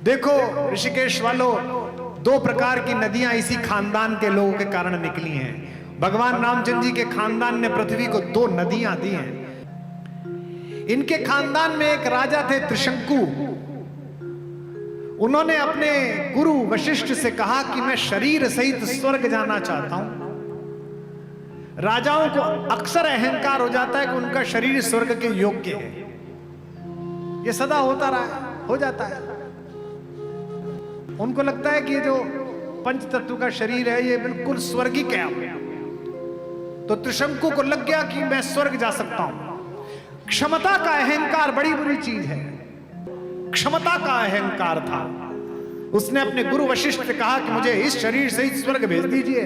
देखो ऋषिकेश वालों, दो प्रकार की नदियां इसी खानदान के लोगों के कारण निकली हैं। भगवान रामचंद्र जी के खानदान ने पृथ्वी को दो नदियां दी हैं। इनके खानदान में एक राजा थे त्रिशंकु। उन्होंने अपने गुरु वशिष्ठ से कहा कि मैं शरीर सहित स्वर्ग जाना चाहता हूं। राजाओं को अक्सर अहंकार हो जाता है कि उनका शरीर स्वर्ग के योग्य है। यह सदा होता रहा है, हो जाता है। उनको लगता है कि जो पंच तत्व का शरीर है ये बिल्कुल स्वर्गिक है। तो त्रिशंकु को लग गया कि मैं स्वर्ग जा सकता हूं। क्षमता का अहंकार बड़ी बुरी चीज है। क्षमता का अहंकार था। उसने अपने गुरु वशिष्ठ से कहा कि मुझे इस शरीर से ही स्वर्ग भेज दीजिए।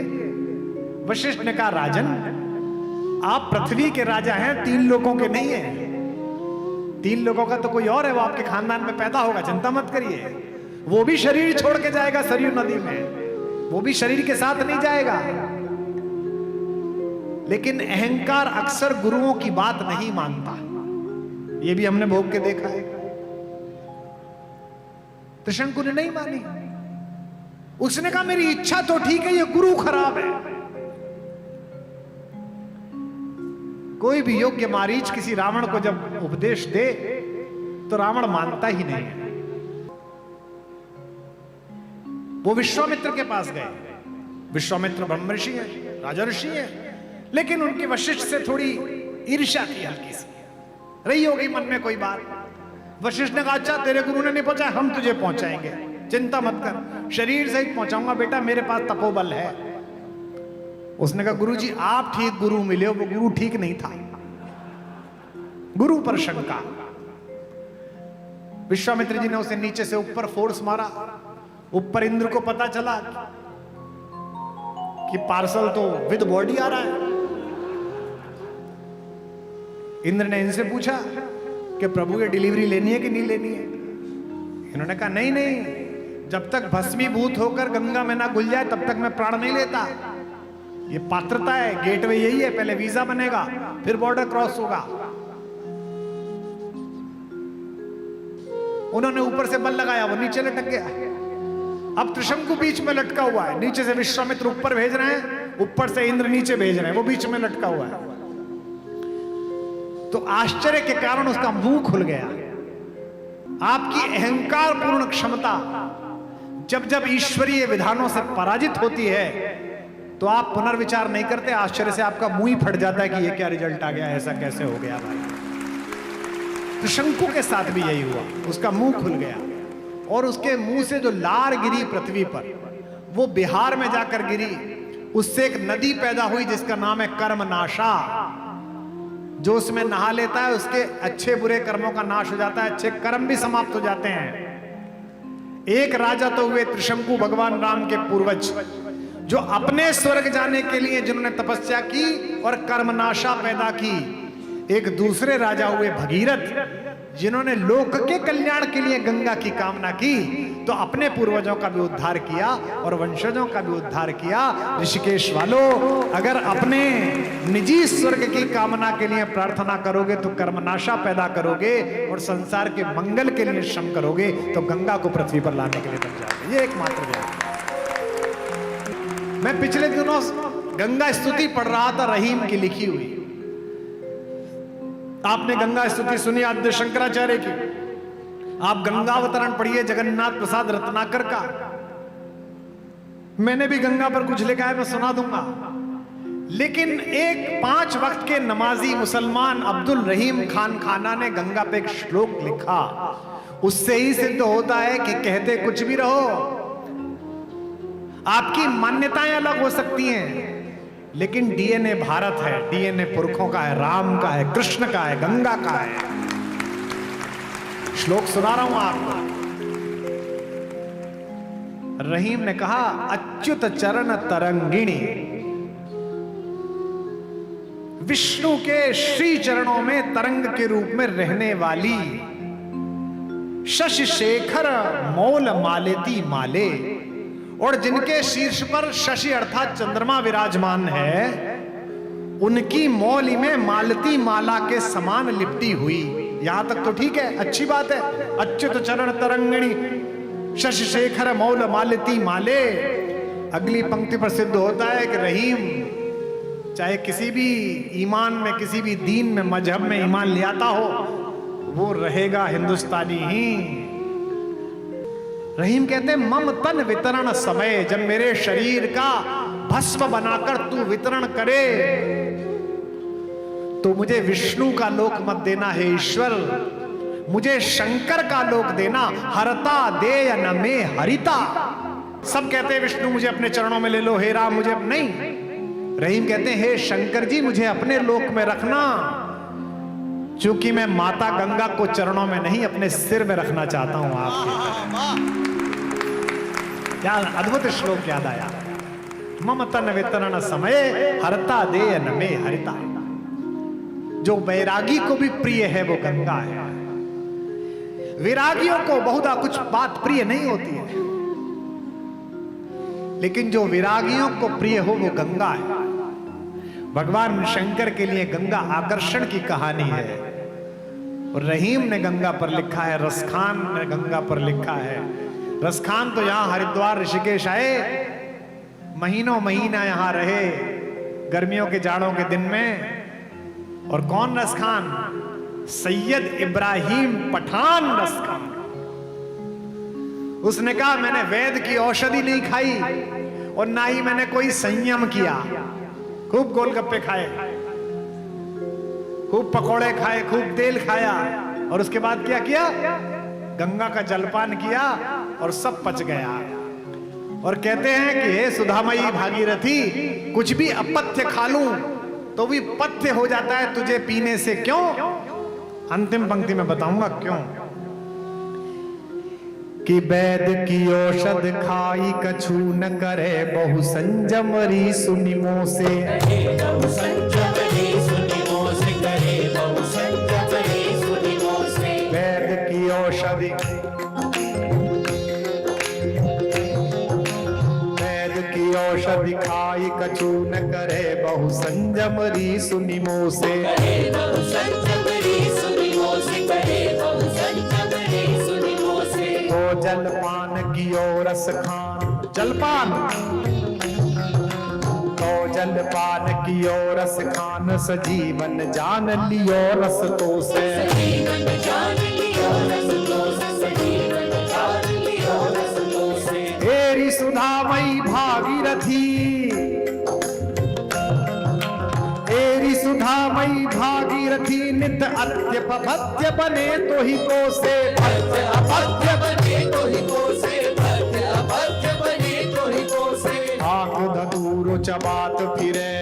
वशिष्ठ ने कहा, राजन आप पृथ्वी के राजा हैं, 3 लोगों के नहीं है। 3 लोगों का तो कोई और है, वो आपके खानदान में पैदा होगा, चिंता मत करिए। वो भी शरीर छोड़ के जाएगा सरयू नदी में, वो भी शरीर के साथ नहीं जाएगा। लेकिन अहंकार अक्सर गुरुओं की बात नहीं मानता। ये भी हमने भोग के देखा है। त्रिशंकु ने नहीं मानी। उसने कहा मेरी इच्छा तो ठीक है, ये गुरु खराब है। कोई भी योग्य मारीच किसी रावण को जब उपदेश दे तो रावण मानता ही नहीं है। वो विश्वामित्र के पास गए। विश्वामित्र ब्रह्म ऋषि है, राजा ऋषि है, लेकिन उनके वशिष्ठ से थोड़ी ईर्ष्या थी, हल्की सी रही होगी मन में कोई बात। वशिष्ठ ने कहा, अच्छा तेरे गुरु ने नहीं पहुंचा, हम तुझे पहुंचाएंगे, चिंता मत कर, शरीर सहित पहुंचाऊंगा बेटा, मेरे पास तपोबल है। उसने कहा, गुरुजी आप ठीक गुरु मिले हो, वो गुरु ठीक नहीं था। गुरु पर शंका। विश्वामित्र जी ने उसे नीचे से ऊपर फोर्स मारा। ऊपर इंद्र को पता चला कि पार्सल तो विद बॉडी आ रहा है। इंद्र ने इनसे पूछा कि प्रभु ये डिलीवरी लेनी है कि नहीं लेनी है। इन्होंने कहा नहीं नहीं, जब तक भस्मीभूत होकर गंगा में ना घुल जाए तब तक मैं प्राण नहीं लेता। ये पात्रता है, गेटवे यही है, पहले वीजा बनेगा फिर बॉर्डर क्रॉस होगा। उन्होंने ऊपर से बल लगाया, वो नीचे लटक गया। अब त्रिशंकु बीच में लटका हुआ है। नीचे से विश्वामित्र ऊपर भेज रहे हैं, ऊपर से इंद्र नीचे भेज रहे हैं, वो बीच में लटका हुआ है। तो आश्चर्य के कारण उसका मुंह खुल गया। आपकी अहंकार पूर्ण क्षमता जब जब ईश्वरीय विधानों से पराजित होती है तो आप पुनर्विचार नहीं करते। आश्चर्य से आपका मुंह ही फट जाता है कि ये क्या रिजल्ट आ गया, ऐसा कैसे हो गया भाई। त्रिशंकु के साथ भी यही हुआ, उसका मुंह खुल गया और उसके मुंह से जो लार गिरी पृथ्वी पर, वो बिहार में जाकर गिरी। उससे एक नदी पैदा हुई जिसका नाम है कर्मनाशा। जो उसमें नहा लेता है उसके अच्छे बुरे कर्मों का नाश हो जाता है, अच्छे कर्म भी समाप्त हो जाते हैं। एक राजा तो हुए त्रिशंकु, भगवान राम के पूर्वज, जो अपने स्वर्ग जाने के लिए जिन्होंने तपस्या की और कर्मनाशा पैदा की। एक दूसरे राजा हुए भगीरथ, जिन्होंने लोक के कल्याण के लिए गंगा की कामना की, तो अपने पूर्वजों का भी उद्धार किया और वंशजों का भी उद्धार किया। ऋषिकेश वालों, अगर अपने निजी स्वर्ग की कामना के लिए प्रार्थना करोगे तो कर्मनाशा पैदा करोगे, और संसार के मंगल के लिए श्रम करोगे तो गंगा को पृथ्वी पर लाने के लिए बन जाओगे। ये एकमात्र ज्ञान। मैं पिछले दिनों गंगा स्तुति पढ़ रहा था, रहीम की लिखी हुई। आपने गंगा स्तुति सुनी आद्य शंकराचार्य की। आप गंगावतरण पढ़िए जगन्नाथ प्रसाद रत्नाकर का। मैंने भी गंगा पर कुछ लिखा है, मैं सुना दूंगा। लेकिन एक 5 वक्त के नमाजी मुसलमान अब्दुल रहीम खान खाना ने गंगा पे एक श्लोक लिखा। उससे ही सिद्ध होता है कि कहते कुछ भी रहो, आपकी मान्यताएं अलग हो सकती हैं, लेकिन डीएनए भारत है, डीएनए पुरखों का है, राम का है, कृष्ण का है, गंगा का है। श्लोक सुना रहा हूं आपको। रहीम ने कहा, अच्युत चरण तरंगिणी, विष्णु के श्री चरणों में तरंग के रूप में रहने वाली, शशि शेखर मौल मालेती माले, और जिनके शीर्ष पर शशि अर्थात चंद्रमा विराजमान है, उनकी मौली में मालती माला के समान लिपटी हुई। यहां तक तो ठीक है, अच्छी बात है। अच्युत चरण तरंगिणी, शशि शेखर मौल मालती माले। अगली पंक्ति पर सिद्ध होता है कि रहीम चाहे किसी भी ईमान में, किसी भी दीन में, मजहब में ईमान ले आता हो, वो रहेगा हिंदुस्तानी ही। रहीम कहते हैं मम तन वितरण समय, जब मेरे शरीर का भस्म बनाकर तू वितरण करे तो मुझे विष्णु का लोक मत देना है ईश्वर, मुझे शंकर का लोक देना। हरता दे या न में हरिता। सब कहते हैं विष्णु मुझे अपने चरणों में ले लो, हे राम मुझे नहीं। रहीम कहते हैं हे शंकर जी मुझे अपने लोक में रखना, क्योंकि मैं माता गंगा को चरणों में नहीं अपने सिर में रखना चाहता हूं आपके। क्या अद्भुत श्लोक याद आया। मम तन वितरण समय हरता दे न में हरिता। जो वैरागी को भी प्रिय है वो गंगा है। विरागियों को बहुधा कुछ बात प्रिय नहीं होती है, लेकिन जो विरागियों को प्रिय हो वो गंगा है। भगवान शंकर के लिए गंगा आकर्षण की कहानी है। और रहीम ने गंगा पर लिखा है, रसखान ने गंगा पर लिखा है। रसखान तो यहां हरिद्वार ऋषिकेश आए, महीनों महीना यहां रहे गर्मियों के जाड़ों के दिन में। और कौन रसखान? सैयद इब्राहिम पठान रसखान। उसने कहा मैंने वेद की औषधि नहीं खाई और ना ही मैंने कोई संयम किया। खूब गोलगप्पे खाए, खूब पकोड़े खाए, खूब तेल खाया, और उसके बाद क्या किया? गंगा का जलपान किया और सब पच गया। और कहते हैं कि हे सुधामयी भागीरथी, कुछ भी अपथ्य खा लूं तो भी पथ्य हो जाता है तुझे पीने से, क्यों? अंतिम पंक्ति में बताऊंगा क्यों। कि वैद की औषध खाई कछु न करे, बहु संजम री सुनिमो से। बहु संजम री सुनिमो से करे, बहु संजम री सुनिमो से। वैद की औषधि, वैद की औषधि खाई कछु न करे, बहु संजम री सुनिमो से। बहु संजम री सुनिमो से करे, बहु संजम री सुनिमो से। तो जलपान कियो रस खान, जलपान तो जलपान कियो रस खान, सजीवन जान लियो रस तो से। सजीवन जान लियो रस तो से, सजीवन जान लियो रस तो से। तेरी सुधामयी भागीरथी, तेरी सुधामयी भागीरथी, नित अत्यप भद्य बने तो ही को से। भद्य अपद्य बने तो ही को से, भद्य अपद्य बने तो ही को से। आंख धतूरो चबात फिरे,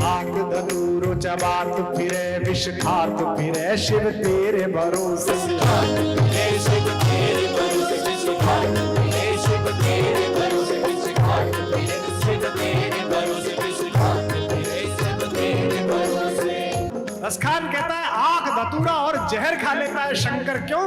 आंख धतूरो चबात फिरे, विष खात फिरे शिव तेरे भरोसे। शिव तेरे भरोसे, विष खात फिरे शिव तेरे भरोसे, विष खात फिरे शिव तेरे भरोसे, विष खात फिरे शिव तेरे भरोसे। रसखान कहता है आग धतूरा और जहर खा लेता है शंकर, क्यों?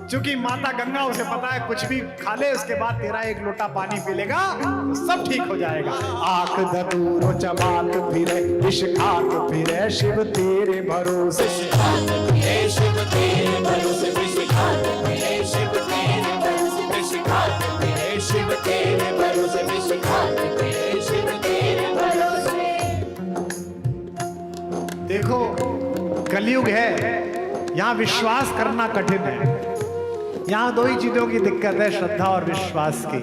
क्योंकि माता गंगा उसे पता है कुछ भी खा ले उसके बाद तेरा एक लोटा पानी पी लेगा तो सब ठीक हो जाएगा। आंख धतूरो चबात फिरे, विष खात फिरे शिव तेरे भरोसे। शिव तेरे भरोसे, विष खात फिरे शिव तेरे भरोसे, विष खात फिरे शिव तेरे भरोसे, विष खात फिरे शिव तेरे भरोसे। देखो कलयुग है, यहां विश्वास करना कठिन है। यहां दो ही चीजों की दिक्कत है, श्रद्धा और विश्वास की।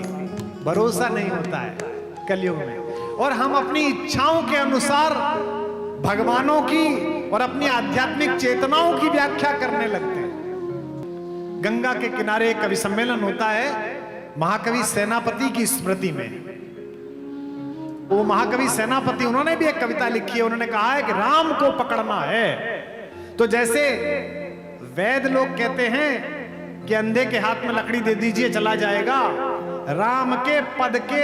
भरोसा नहीं होता है कलयुग में, और हम अपनी इच्छाओं के अनुसार भगवानों की और अपनी आध्यात्मिक चेतनाओं की व्याख्या करने लगते हैं। गंगा के किनारे एक कवि सम्मेलन होता है महाकवि सेनापति की स्मृति में। वो महाकवि सेनापति, उन्होंने भी एक कविता लिखी है। उन्होंने कहा है कि राम को पकड़ना है तो जैसे वैद लोग कहते हैं कि अंधे के हाथ में लकड़ी दे दीजिए चला जाएगा, राम के पद के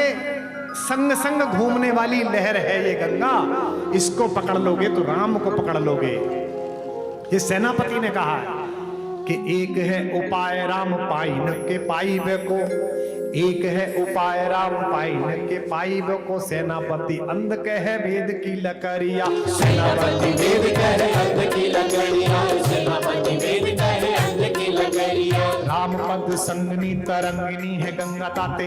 संग संग घूमने वाली लहर है ये गंगा, इसको पकड़ लोगे तो राम को पकड़ लोगे। ये सेनापति ने कहा कि एक है उपाय राम पाइन के पाइब को, एक है उपाय राम पाइन के पाइब को। सेनापति अंध कहे वेद की लकड़िया, सेनापति वेद कहे अंध की लकड़िया, सेनापति वेद कहे अंध की लकड़िया। राम पद संगनी तरंगिनी है गंगा ताते,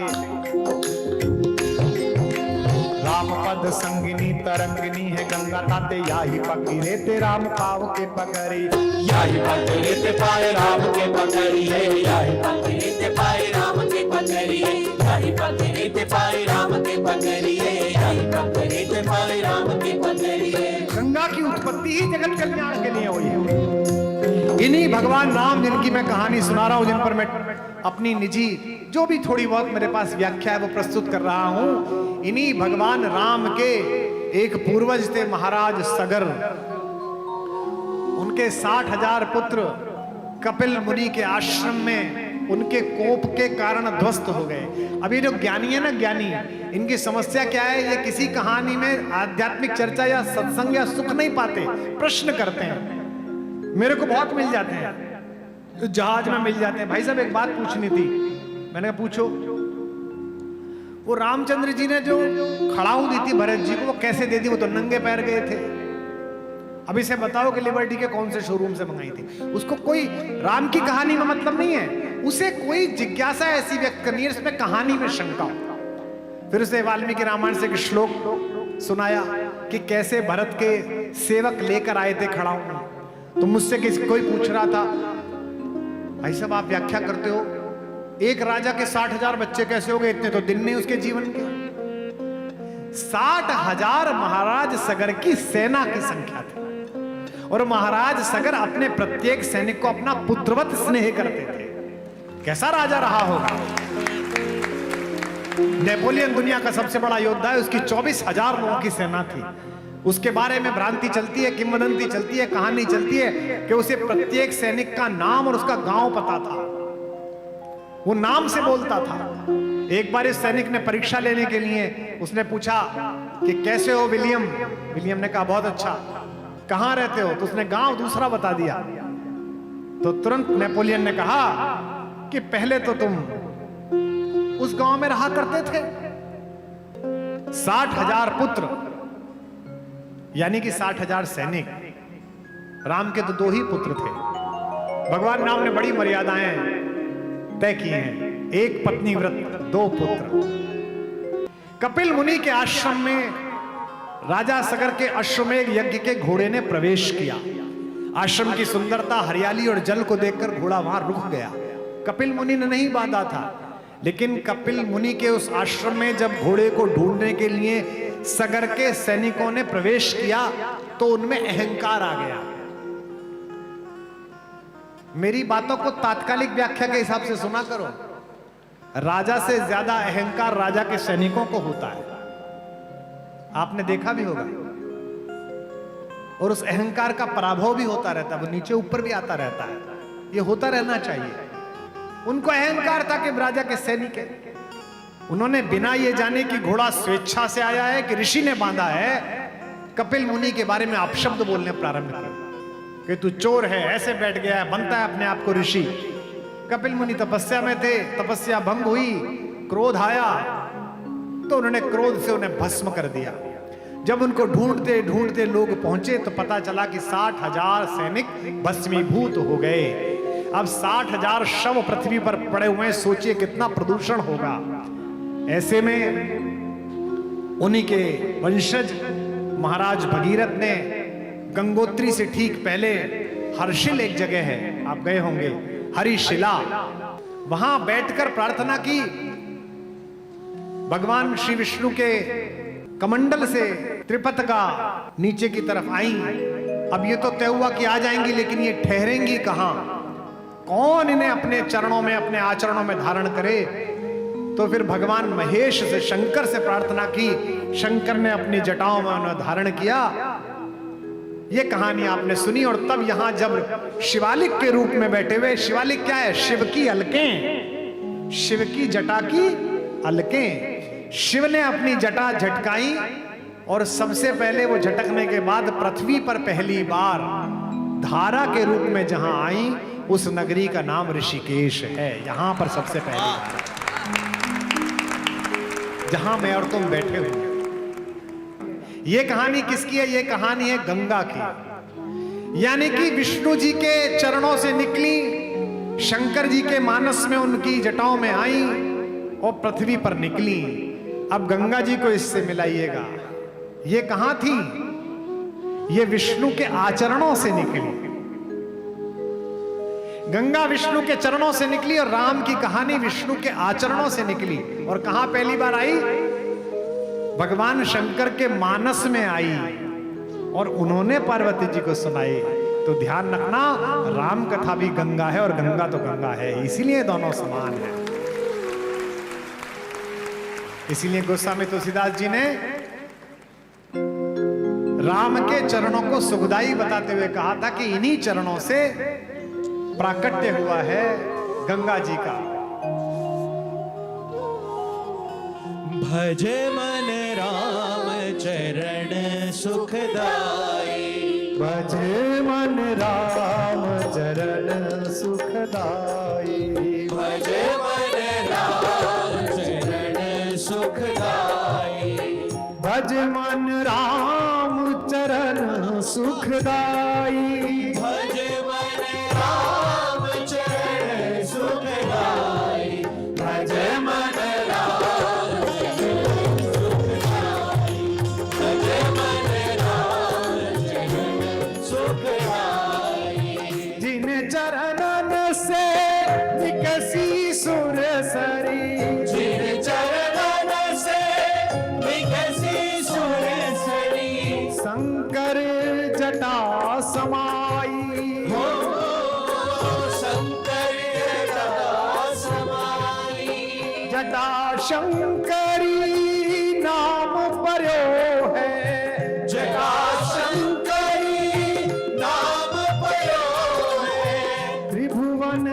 राम पद संगिनी तरंगिनी है गंगा ताते, याही पकड़े ते राम पाव के पकड़ी, याही पकड़े ते पाए राम के पकड़ी है, याही पकड़े ते पाए राम के पकड़ी है, याही पकड़े ते पाए राम के पकड़ी है, याही पकड़े ते पाए राम के पकड़ी है। गंगा की उत्पत्ति ही जगत कल्याण के लिए हुई है। इन्हीं भगवान राम जिनकी मैं कहानी सुना रहा हूं, जिन पर मैं अपनी निजी जो भी थोड़ी बहुत मेरे पास व्याख्या है वो प्रस्तुत कर रहा हूं, इन्हीं भगवान राम के एक पूर्वज थे महाराज सगर। उनके 60,000 पुत्र कपिल मुनि के आश्रम में उनके कोप के कारण ध्वस्त हो गए। अभी जो ज्ञानी है ना, ज्ञानी, इनकी समस्या क्या है, ये किसी कहानी में आध्यात्मिक चर्चा या सत्संग या सुख नहीं पाते, प्रश्न करते हैं। मेरे को बहुत मिल जाते हैं, तो जहाज में मिल जाते हैं, भाई साहब एक बात पूछनी थी। मैंने कहा पूछो। वो रामचंद्र जी ने जो खड़ाऊ दी थी भरत जी को, वो कैसे दे दी? वो तो नंगे पैर गए थे। अब इसे बताओ कि लिबर्टी के कौन से शोरूम से मंगाई थी? उसको कोई राम की कहानी में मतलब नहीं है, उसे कोई जिज्ञासा ऐसी व्यक्त करनी है इसमें कहानी में शंका हो। फिर उसे वाल्मीकि रामायण से एक श्लोक सुनाया कि कैसे भरत के सेवक लेकर आए थे खड़ाऊ। तो मुझसे कोई पूछ रहा था, भाई साहब आप व्याख्या करते हो, एक राजा के 60,000 बच्चे कैसे हो गए? इतने तो दिन नहीं उसके जीवन के। 60,000 महाराज सगर की सेना की संख्या थी, और महाराज सगर अपने प्रत्येक सैनिक को अपना पुत्रवत स्नेह करते थे। कैसा राजा रहा होगा? नेपोलियन दुनिया का सबसे बड़ा योद्धा है, उसकी 24,000 लोगों की सेना थी। उसके बारे में भ्रांति चलती है, किंवदंती चलती है, कहानी चलती है कि उसे प्रत्येक सैनिक का नाम और उसका गांव पता था, वो नाम से बोलता था। एक बार इस सैनिक ने परीक्षा लेने के लिए उसने पूछा कि कैसे हो विलियम? विलियम ने कहा बहुत अच्छा। कहां रहते हो? तो उसने गांव दूसरा बता दिया। तो तुरंत नेपोलियन ने कहा कि पहले तो तुम उस गांव में रहा करते थे। 60,000 पुत्र यानी कि 60,000 सैनिक। राम के तो 2 ही पुत्र थे। भगवान राम ने बड़ी मर्यादाएं तय की हैं, 1 पत्नी व्रत, 2 पुत्र। कपिल मुनि के आश्रम में राजा सगर के अश्वमेध यज्ञ के घोड़े ने प्रवेश किया। आश्रम की सुंदरता, हरियाली और जल को देखकर घोड़ा वहां रुक गया। कपिल मुनि ने नहीं बांधा था, लेकिन कपिल मुनि के उस आश्रम में जब घोड़े को ढूंढने के लिए सगर के सैनिकों ने प्रवेश किया तो उनमें अहंकार आ गया। मेरी बातों को तात्कालिक व्याख्या के हिसाब से सुना करो। राजा से ज्यादा अहंकार राजा के सैनिकों को होता है, आपने देखा भी होगा। और उस अहंकार का पराभव भी होता रहता है, वो नीचे ऊपर भी आता रहता है। ये होता रहना चाहिए। उनको अहंकार था कि राजा के सैनिक है। उन्होंने बिना ये जाने कि घोड़ा स्वेच्छा से आया है कि ऋषि ने बांधा है, कपिल मुनि के बारे में अपशब्द बोलने प्रारंभ किया कि तू चोर है, ऐसे बैठ गया है, बनता है अपने आप को ऋषि। कपिल मुनि तपस्या में थे, तपस्या भंग हुई, क्रोध आया तो उन्होंने क्रोध से उन्हें भस्म कर दिया। जब उनको ढूंढते ढूंढते लोग पहुंचे तो पता चला कि 60,000 सैनिक भस्मीभूत हो गए। अब 60,000 शव पृथ्वी पर पड़े हुए, सोचिए कितना प्रदूषण होगा। ऐसे में उन्हीं के वंशज महाराज भगीरथ ने गंगोत्री से ठीक पहले हर्षिल एक जगह है, आप गए होंगे, हरिशिला, वहां बैठकर प्रार्थना की। भगवान श्री विष्णु के कमंडल से त्रिपतका नीचे की तरफ आई। अब ये तो तय हुआ कि आ जाएंगी, लेकिन ये ठहरेंगी कहां? कौन इन्हें अपने चरणों में, अपने आचरणों में धारण करे? तो फिर भगवान महेश से, शंकर से प्रार्थना की। शंकर ने अपनी जटाओं में उन्हें धारण किया। ये कहानी आपने सुनी। और तब यहां जब शिवालिक के रूप में बैठे हुए, शिवालिक क्या है? शिव की अलकें, शिव की जटा की अलकें। शिव ने अपनी जटा झटकाई और सबसे पहले वो झटकने के बाद पृथ्वी पर पहली बार धारा के रूप में जहां आई, उस नगरी का नाम ऋषिकेश है। यहां पर सबसे पहली बार, जहां मैं और तुम बैठे हुए। ये कहानी किसकी है? ये कहानी है गंगा की। यानी कि विष्णु जी के चरणों से निकली शंकर जी के मानस में उनकी जटाओं में आई और पृथ्वी पर निकली। अब गंगा जी को इससे मिलाइएगा। ये कहां थी? ये विष्णु के आचरणों से निकली। गंगा विष्णु के चरणों से निकली और राम की कहानी विष्णु के आचरणों से निकली। और कहां पहली बार आई? भगवान शंकर के मानस में आई और उन्होंने पार्वती जी को सुनाई। तो ध्यान रखना, राम कथा भी गंगा है और गंगा तो गंगा है, इसीलिए दोनों समान है। इसीलिए गोस्वामी तुलसीदास जी ने राम के चरणों को सुखदाई बताते हुए कहा था कि इन्हीं चरणों से प्राकट्य हुआ है गंगा जी का। भज मन राम चरण सुखदाई, भज मन राम चरण सुखदाई, भज मन राम चरण सुखदाई, भज मन राम चरण सुखदाई, भज मन राम चरण सुखदाई, भज मन राम चरण सुखदाई, भज मन राम चरण सुखदाई। जिन चरणन से विकसी सुर सरी, जिन चरणन से विकसी सुर सरी, शंकर जटा समाई, हो शंकर जटा समाई, जटा शंकरी नाम पर्यो है, जटा शंकरी नाम पयो है, त्रिभुवन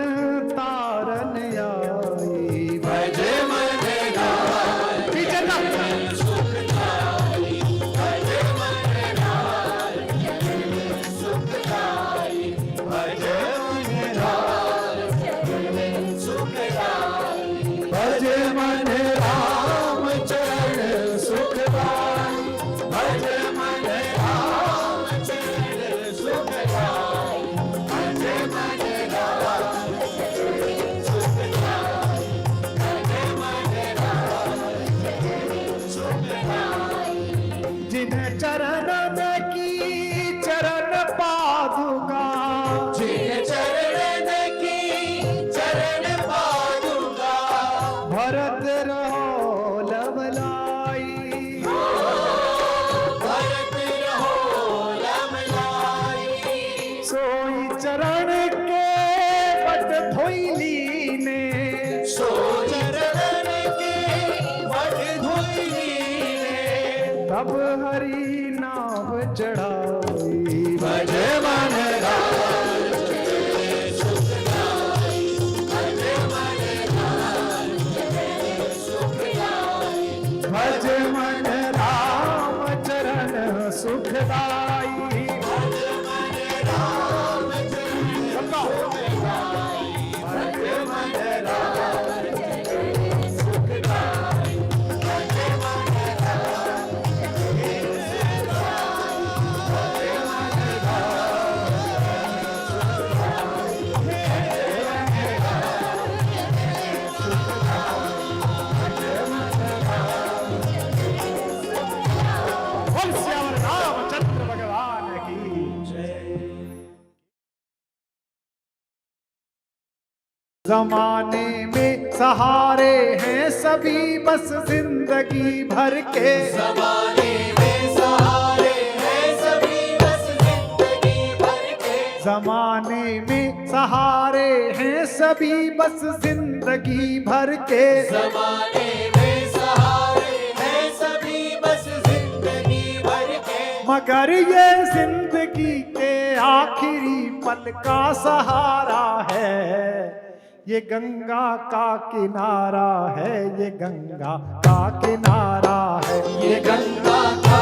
तारन आई। भज मन राम पीछे ना। सुखदाई, भज मन राम चरण सुखदाई, भज मन राम चरण सुखदाई, भज मन राम चरण सुखदाई, भज मन राम चरण सुखदाई, भज मन राम चरण सुखदाई, भज मन राम चरण सुखदाई। जिन चरणन की चरण पादुका, जिन चरणन की चरण पादुका, भरत रहो लवलाई, भरत रहो लमलाई, सोई चरण के बट धोइली ने, सो चरणन के वट धोइली ने, तब हरि नाम चढ़ाई। भज मन राम चरण सुखदाई, भज मन राम चरण सुखदाई, भज मन राम चरण सुखदाई, भज मन राम चरण सुखदाई, भज मन राम चरण सुखदाई, भज मन राम चरण सुखदाई, बोल श्याम रामचंद्र भगवान की। जमाने में सहारे हैं सभी बस जिंदगी भर के, ज़माने में सहारे हैं सभी बस जिंदगी भर के, जमाने में सहारे हैं सभी बस जिंदगी भर के, ज़माने में सहारे हैं सभी बस जिंदगी भर के, मगर ये जिंदगी के आखिरी पल का सहारा है, ये गंगा का किनारा है, ये गंगा का किनारा है, ये गंगा का